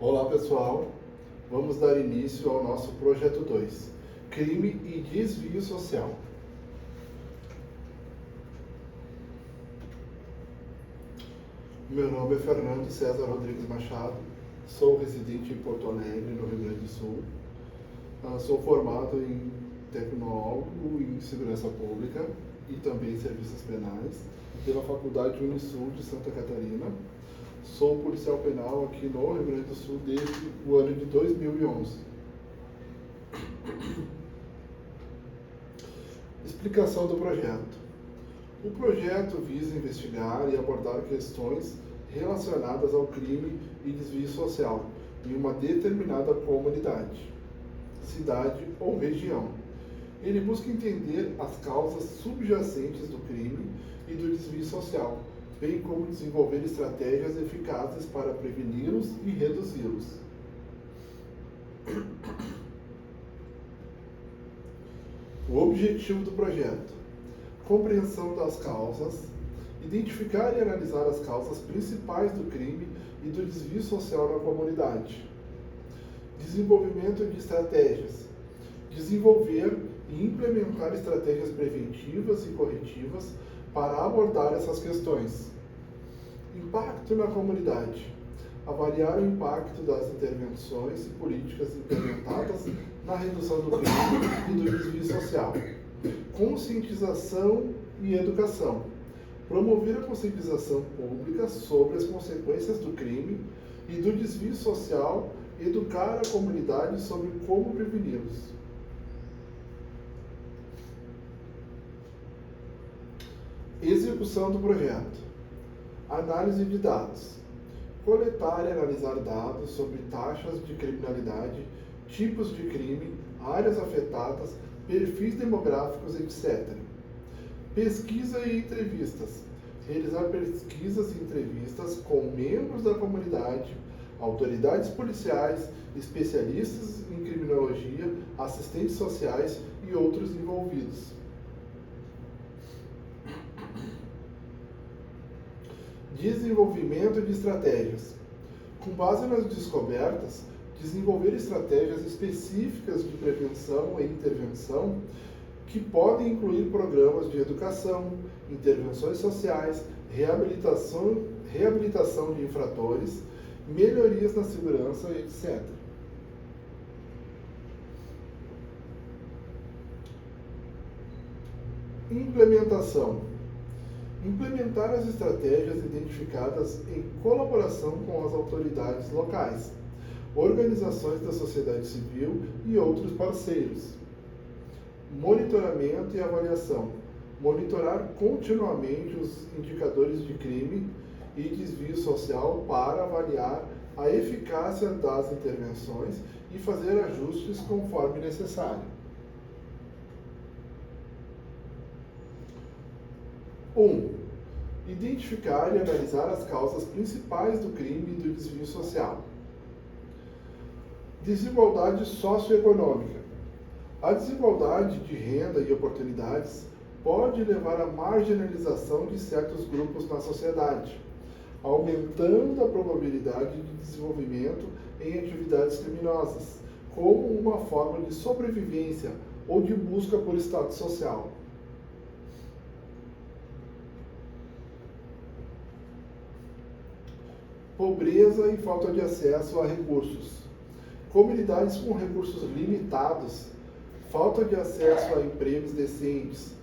Olá pessoal, vamos dar início ao nosso projeto 2, Crime e Desvio Social. Meu nome é Fernando César Rodrigues Machado, sou residente em Porto Alegre, no Rio Grande do Sul. Sou formado em tecnólogo em segurança pública e também em serviços penais pela Faculdade Unisul de Santa Catarina. Sou policial penal aqui no Rio Grande do Sul desde o ano de 2011. Explicação do projeto. O projeto visa investigar e abordar questões relacionadas ao crime e desvio social em uma determinada comunidade, cidade ou região. Ele busca entender as causas subjacentes do crime e do desvio social, bem como desenvolver estratégias eficazes para preveni-los e reduzi-los. O objetivo do projeto: compreensão das causas, identificar e analisar as causas principais do crime e do desvio social na comunidade. Desenvolvimento de estratégias: desenvolver e implementar estratégias preventivas e corretivas para abordar essas questões. Impacto na comunidade: avaliar o impacto das intervenções e políticas implementadas na redução do crime e do desvio social. Conscientização e educação: promover a conscientização pública sobre as consequências do crime e do desvio social, educar a comunidade sobre como preveni-los. Execução do projeto: análise de dados, coletar e analisar dados sobre taxas de criminalidade, tipos de crime, áreas afetadas, perfis demográficos, etc. Pesquisa e entrevistas: realizar pesquisas e entrevistas com membros da comunidade, autoridades policiais, especialistas em criminologia, assistentes sociais e outros envolvidos. Desenvolvimento de estratégias: com base nas descobertas, desenvolver estratégias específicas de prevenção e intervenção que podem incluir programas de educação, intervenções sociais, reabilitação de infratores, melhorias na segurança, etc. Implementação: implementar as estratégias identificadas em colaboração com as autoridades locais, organizações da sociedade civil e outros parceiros. Monitoramento e avaliação: monitorar continuamente os indicadores de crime e desvio social para avaliar a eficácia das intervenções e fazer ajustes conforme necessário. 1. Identificar e analisar as causas principais do crime e do desvio social. Desigualdade socioeconômica: a desigualdade de renda e oportunidades pode levar à marginalização de certos grupos na sociedade, aumentando a probabilidade de desenvolvimento em atividades criminosas, como uma forma de sobrevivência ou de busca por status social. Pobreza e falta de acesso a recursos. Comunidades com recursos limitados, falta de acesso a empregos decentes,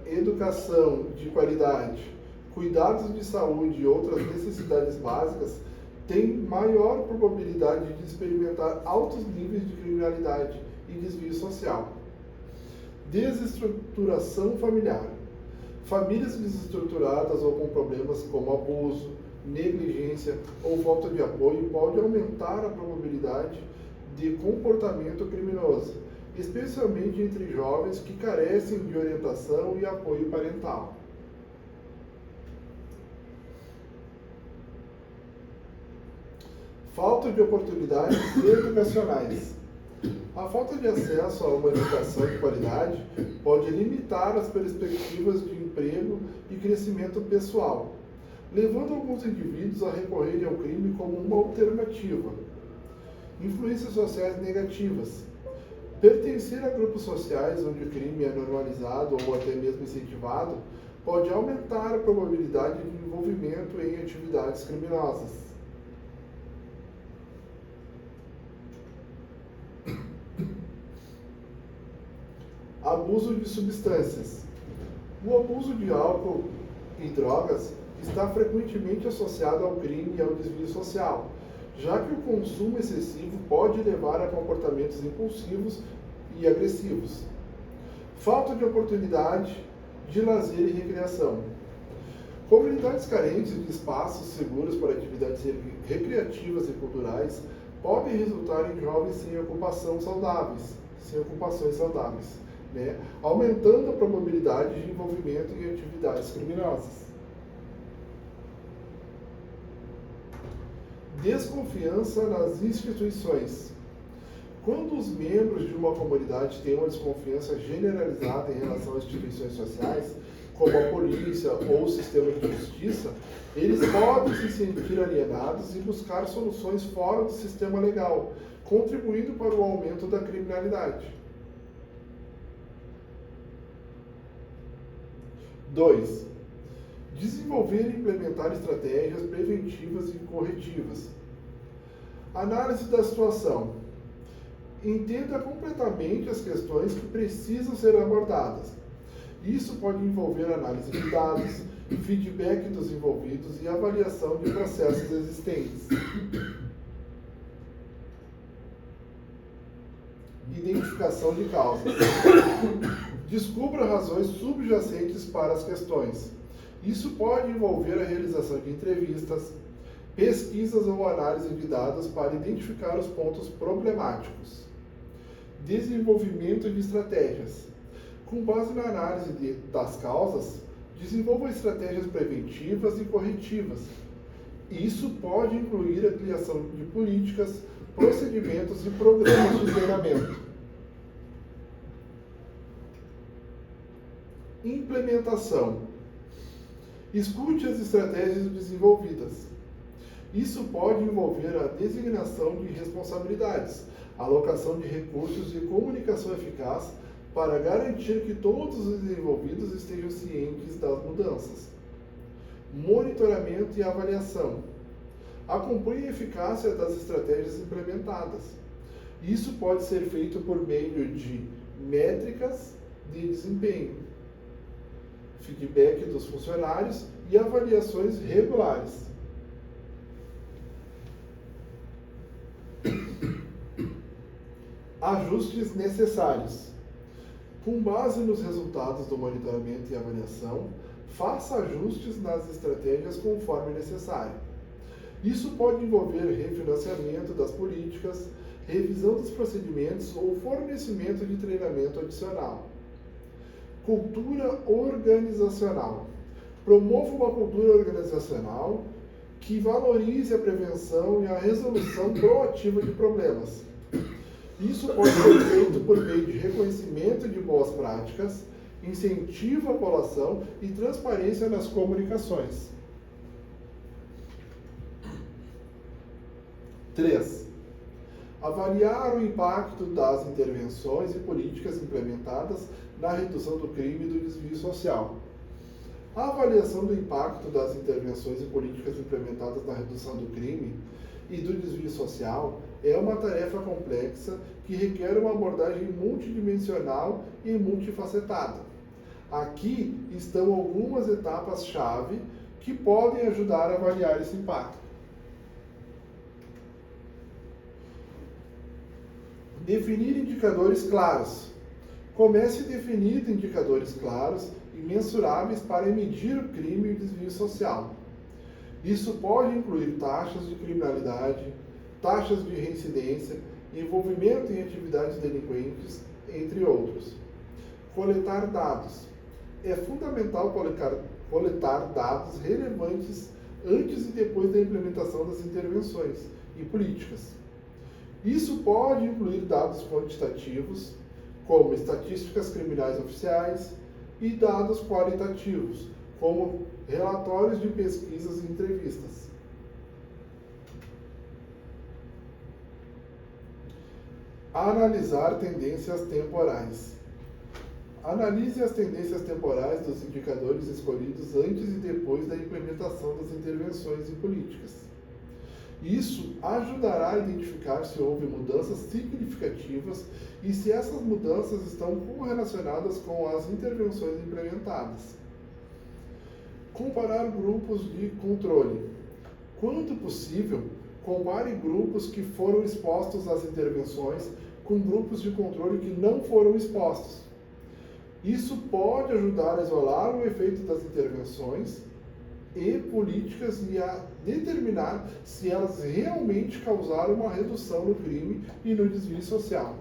educação de qualidade, cuidados de saúde e outras necessidades básicas têm maior probabilidade de experimentar altos níveis de criminalidade e desvio social. Desestruturação familiar: famílias desestruturadas ou com problemas como abuso, negligência ou falta de apoio pode aumentar a probabilidade de comportamento criminoso, especialmente entre jovens que carecem de orientação e apoio parental. Falta de oportunidades educacionais: a falta de acesso a uma educação de qualidade pode limitar as perspectivas de emprego e crescimento pessoal, levando alguns indivíduos a recorrerem ao crime como uma alternativa. Influências sociais negativas. Pertencer a grupos sociais onde o crime é normalizado ou até mesmo incentivado pode aumentar a probabilidade de envolvimento em atividades criminosas. Abuso de substâncias. O abuso de álcool e drogas está frequentemente associado ao crime e ao desvio social, já que o consumo excessivo pode levar a comportamentos impulsivos e agressivos. Falta de oportunidade de lazer e recreação. Comunidades carentes de espaços seguros para atividades recreativas e culturais podem resultar em jovens sem ocupações saudáveis, aumentando a probabilidade de envolvimento em atividades criminosas. Desconfiança nas instituições. Quando os membros de uma comunidade têm uma desconfiança generalizada em relação às instituições sociais, como a polícia ou o sistema de justiça, eles podem se sentir alienados e buscar soluções fora do sistema legal, contribuindo para o aumento da criminalidade. 2. Desenvolver e implementar estratégias preventivas e corretivas. Análise da situação. Entenda completamente as questões que precisam ser abordadas. Isso pode envolver análise de dados, feedback dos envolvidos e avaliação de processos existentes. Identificação de causas. Descubra razões subjacentes para as questões. Isso pode envolver a realização de entrevistas, pesquisas ou análise de dados para identificar os pontos problemáticos. Desenvolvimento de estratégias. Com base na análise das causas, desenvolva estratégias preventivas e corretivas. Isso pode incluir a criação de políticas, procedimentos e programas de treinamento. Implementação. Escute as estratégias desenvolvidas. Isso pode envolver a designação de responsabilidades, alocação de recursos e comunicação eficaz para garantir que todos os envolvidos estejam cientes das mudanças. Monitoramento e avaliação. Acompanhe a eficácia das estratégias implementadas. Isso pode ser feito por meio de métricas de desempenho, feedback dos funcionários e avaliações regulares. Ajustes necessários. Com base nos resultados do monitoramento e avaliação, faça ajustes nas estratégias conforme necessário. Isso pode envolver refinanciamento das políticas, revisão dos procedimentos ou fornecimento de treinamento adicional. Cultura organizacional. Promova uma cultura organizacional que valorize a prevenção e a resolução proativa de problemas. Isso pode ser feito por meio de reconhecimento de boas práticas, incentivo à colação e transparência nas comunicações. 3. Avaliar o impacto das intervenções e políticas implementadas na redução do crime e do desvio social. A avaliação do impacto das intervenções e políticas implementadas na redução do crime e do desvio social é uma tarefa complexa que requer uma abordagem multidimensional e multifacetada. Aqui estão algumas etapas-chave que podem ajudar a avaliar esse impacto. Definir indicadores claros. Comece definindo indicadores claros e mensuráveis para medir o crime e o desvio social. Isso pode incluir taxas de criminalidade, taxas de reincidência, envolvimento em atividades delinquentes, entre outros. Coletar dados. É fundamental coletar dados relevantes antes e depois da implementação das intervenções e políticas. Isso pode incluir dados quantitativos, como estatísticas criminais oficiais, e dados qualitativos, como relatórios de pesquisas e entrevistas. Analisar tendências temporais. Analise as tendências temporais dos indicadores escolhidos antes e depois da implementação das intervenções e políticas. Isso ajudará a identificar se houve mudanças significativas e se essas mudanças estão correlacionadas com as intervenções implementadas. Comparar grupos de controle. Quando possível, compare grupos que foram expostos às intervenções com grupos de controle que não foram expostos. Isso pode ajudar a isolar o efeito das intervenções e políticas e a determinar se elas realmente causaram uma redução no crime e no desvio social.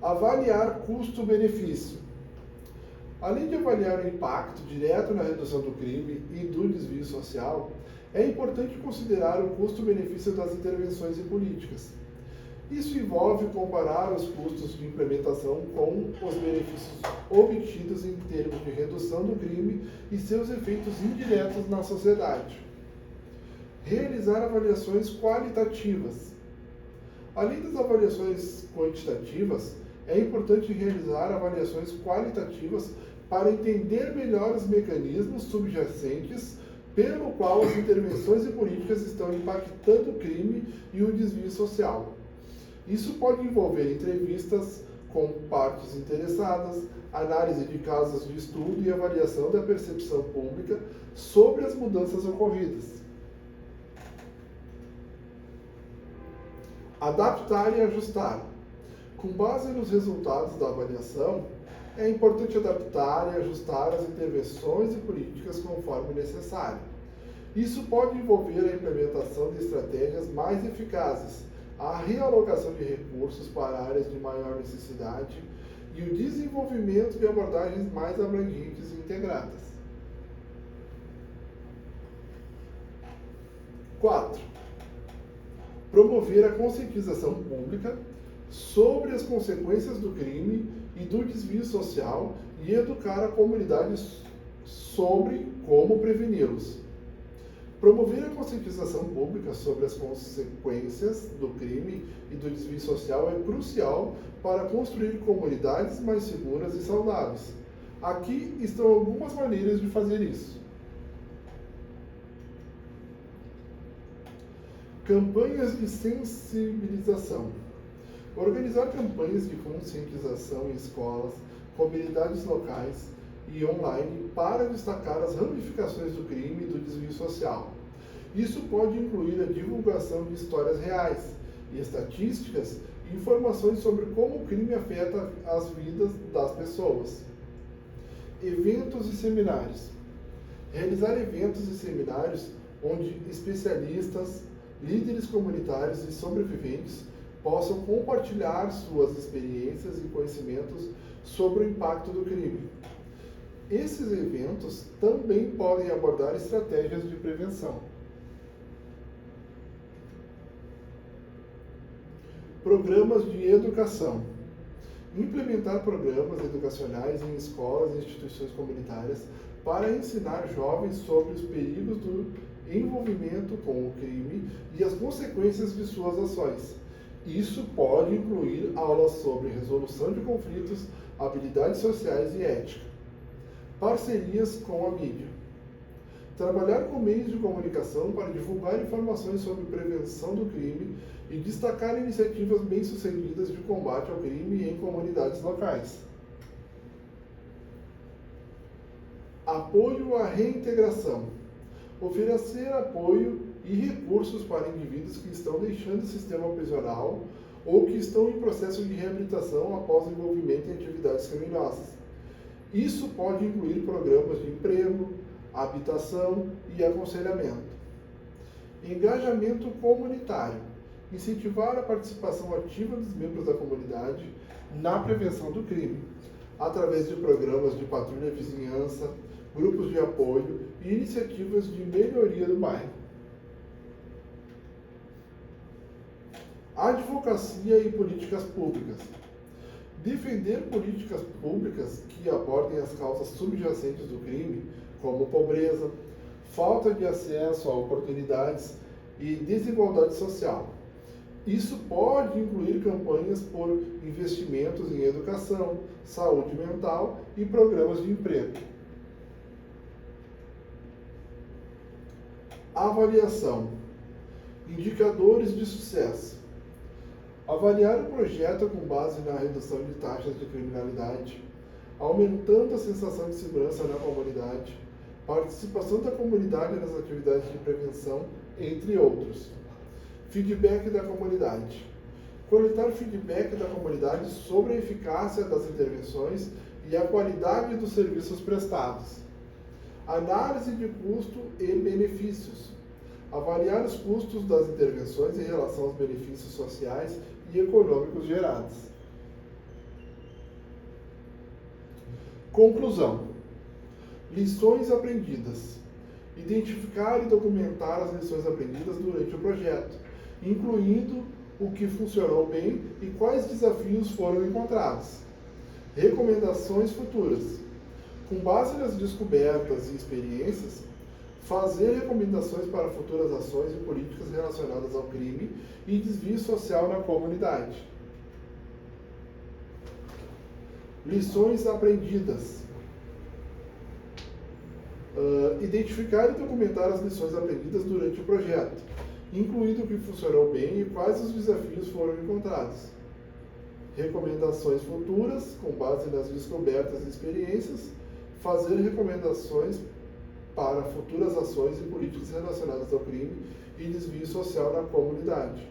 Avaliar custo-benefício. Além de avaliar o impacto direto na redução do crime e do desvio social, é importante considerar o custo-benefício das intervenções e políticas. Isso envolve comparar os custos de implementação com os benefícios obtidos em termos de redução do crime e seus efeitos indiretos na sociedade. Realizar avaliações qualitativas. Além das avaliações quantitativas, é importante realizar avaliações qualitativas para entender melhor os mecanismos subjacentes pelo qual as intervenções e políticas estão impactando o crime e o desvio social. Isso pode envolver entrevistas com partes interessadas, análise de casos de estudo e avaliação da percepção pública sobre as mudanças ocorridas. Adaptar e ajustar. Com base nos resultados da avaliação, é importante adaptar e ajustar as intervenções e políticas conforme necessário. Isso pode envolver a implementação de estratégias mais eficazes, a realocação de recursos para áreas de maior necessidade e o desenvolvimento de abordagens mais abrangentes e integradas. 4. Promover a conscientização pública sobre as consequências do crime e do desvio social e educar a comunidade sobre como preveni-los. Promover a conscientização pública sobre as consequências do crime e do desvio social é crucial para construir comunidades mais seguras e saudáveis. Aqui estão algumas maneiras de fazer isso. Campanhas de sensibilização. Organizar campanhas de conscientização em escolas, comunidades locais e online para destacar as ramificações do crime e do desvio social. Isso pode incluir a divulgação de histórias reais e estatísticas e informações sobre como o crime afeta as vidas das pessoas. Eventos e seminários. Realizar eventos e seminários onde especialistas, líderes comunitários e sobreviventes possam compartilhar suas experiências e conhecimentos sobre o impacto do crime. Esses eventos também podem abordar estratégias de prevenção. Programas de educação. Implementar programas educacionais em escolas e instituições comunitárias para ensinar jovens sobre os perigos do envolvimento com o crime e as consequências de suas ações. Isso pode incluir aulas sobre resolução de conflitos, habilidades sociais e ética. Parcerias com a mídia. Trabalhar com meios de comunicação para divulgar informações sobre prevenção do crime e destacar iniciativas bem-sucedidas de combate ao crime em comunidades locais. Apoio à reintegração. Oferecer apoio e recursos para indivíduos que estão deixando o sistema prisional ou que estão em processo de reabilitação após envolvimento em atividades criminosas. Isso pode incluir programas de emprego, habitação e aconselhamento. Engajamento comunitário. Incentivar a participação ativa dos membros da comunidade na prevenção do crime, através de programas de patrulha vizinhança, grupos de apoio e iniciativas de melhoria do bairro. Advocacia e políticas públicas. Defender políticas públicas que abordem as causas subjacentes do crime, como pobreza, falta de acesso a oportunidades e desigualdade social. Isso pode incluir campanhas por investimentos em educação, saúde mental e programas de emprego. Avaliação. Indicadores de sucesso. Avaliar o projeto com base na redução de taxas de criminalidade, aumentando a sensação de segurança na comunidade, participação da comunidade nas atividades de prevenção, entre outros. Feedback da comunidade. Coletar feedback da comunidade sobre a eficácia das intervenções e a qualidade dos serviços prestados. Análise de custo e benefícios. Avaliar os custos das intervenções em relação aos benefícios sociais e econômicos gerados. Conclusão. Lições aprendidas. Identificar e documentar as lições aprendidas durante o projeto, incluindo o que funcionou bem e quais desafios foram encontrados. Recomendações futuras. Com base nas descobertas e experiências, fazer recomendações para futuras ações e políticas relacionadas ao crime e desvio social na comunidade. Lições aprendidas. Identificar e documentar as lições aprendidas durante o projeto, incluindo o que funcionou bem e quais os desafios foram encontrados. Recomendações futuras, com base nas descobertas e experiências, fazer recomendações para futuras ações e políticas relacionadas ao crime e desvio social na comunidade.